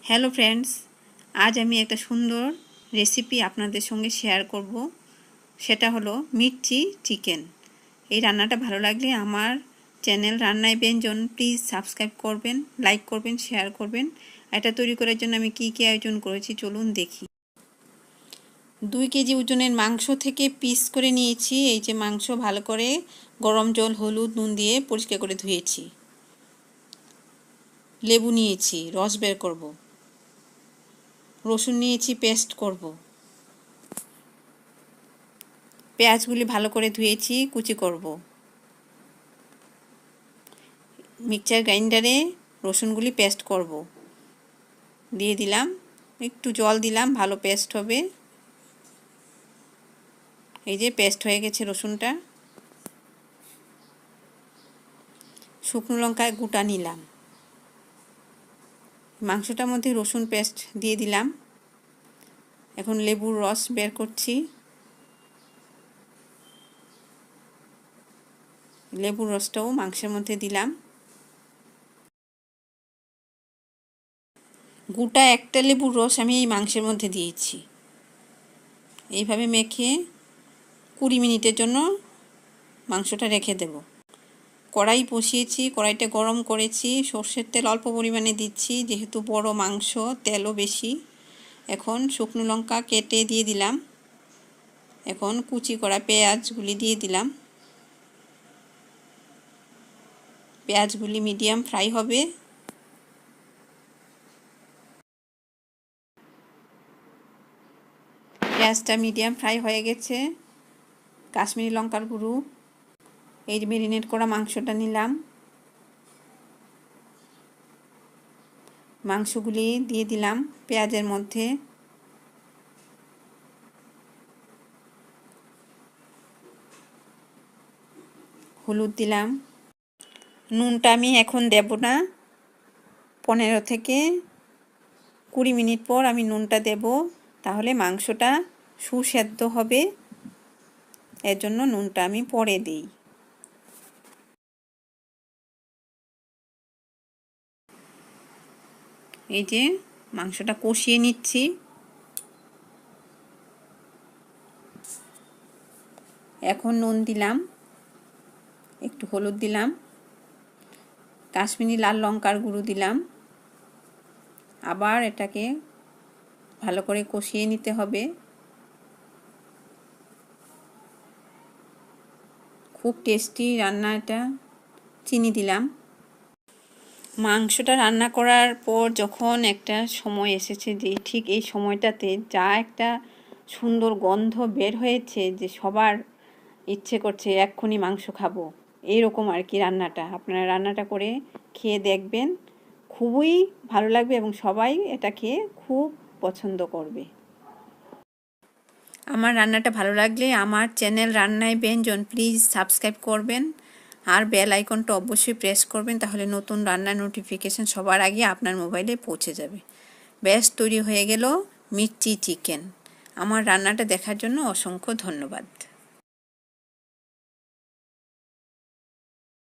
Hello friends, আজ আমি একটা সুন্দর রেসিপি আপনাদের সঙ্গে শেয়ার করব। সেটা হলো মির্চি চিকেন। এই রান্নাটা ভালো লাগলে আমার চ্যানেল রান্নায় ব্যঞ্জন প্লিজ সাবস্ক্রাইব করবেন, লাইক করবেন, শেয়ার করবেন। এটা তৈরি করার জন্য আমি কী কী আয়োজন করেছি চলুন দেখি। 2 কেজি ওজনের মাংস থেকে পিস করে নিয়েছি। এই যে মাংস ভালো করে গরম জল, হলুদ, নুন দিয়ে পরিষ্কার করে ধুয়েছি। লেবু নিয়েছি, রস বের করব। রসুন নিয়েছি, পেস্ট করব। পেঁয়াজগুলি ভালো করে ধুয়েছি, কুচি করব। মিক্সচার গ্রাইন্ডারে রসুনগুলি পেস্ট করব। দিয়ে দিলাম, একটু জল দিলাম, ভালো পেস্ট হবে। এই যে পেস্ট হয়ে গেছে রসুনটা। শুকনো লঙ্কা গোটা নিলাম। মাংসটার মধ্যে রসুন পেস্ট দিয়ে দিলাম। এখন লেবুর রস বের করছি। লেবুর রসটাও মাংসের মধ্যে দিলাম। গোটা একটা লেবুর রস আমি এই মাংসের মধ্যে দিয়েছি। এইভাবে মেখে 20 মিনিটের জন্য মাংসটা রেখে দেব। কড়াই বসিয়েছি, কড়াইটা গরম করেছি, সর্ষের তেল অল্প পরিমাণে দিচ্ছি যেহেতু বড় মাংস, তেলও বেশি। এখন শুকনো লঙ্কা কেটে দিয়ে দিলাম। এখন কুচি করা পেঁয়াজগুলি দিয়ে দিলাম। পেঁয়াজগুলি মিডিয়াম ফ্রাই হবে। পেঁয়াজটা মিডিয়াম ফ্রাই হয়ে গেছে। কাশ্মীরি লঙ্কার গুঁড়ো, এই ম্যারিনেট করা মাংসটা নিলাম। মাংসগুলি দিয়ে দিলাম পেঁয়াজের মধ্যে। হলুদ দিলাম। নুনটা আমি এখন দেব না, 15 থেকে 20 মিনিট পর আমি নুনটা দেব, তাহলে মাংসটা সুসেদ্ধ হবে। এর জন্য নুনটা আমি পরে দিই। এই যে মাংসটা কষিয়ে নিচ্ছি। এখন নুন দিলাম, একটু হলুদ দিলাম, কাশ্মীরি লাল লঙ্কার গুঁড়ো দিলাম। আবার এটাকে ভালো করে কষিয়ে নিতে হবে। খুব টেস্টি রান্না এটা। চিনি দিলাম। মাংসটা রান্না করার পর যখন একটা সময় এসেছে যে ঠিক এই সময়টাতে যা একটা সুন্দর গন্ধ বের হয়েছে যে সবার ইচ্ছে করছে এক্ষুনি মাংস খাবো, এইরকম আর কি রান্নাটা। আপনারা রান্নাটা করে খেয়ে দেখবেন, খুবই ভালো লাগবে এবং সবাই এটা খেয়ে খুব পছন্দ করবে। আমার রান্নাটা ভালো লাগলে আমার চ্যানেল রান্নায় ব্যঞ্জন প্লিজ সাবস্ক্রাইব করবেন আর বেল আইকনটা অবশ্যই প্রেস করবেন, তাহলে নতুন রান্নার নোটিফিকেশন সবার আগে আপনার মোবাইলে পৌঁছে যাবে। ব্যাস তৈরি হয়ে গেল মির্চি চিকেন। আমার রান্নাটা দেখার জন্য অসংখ্য ধন্যবাদ।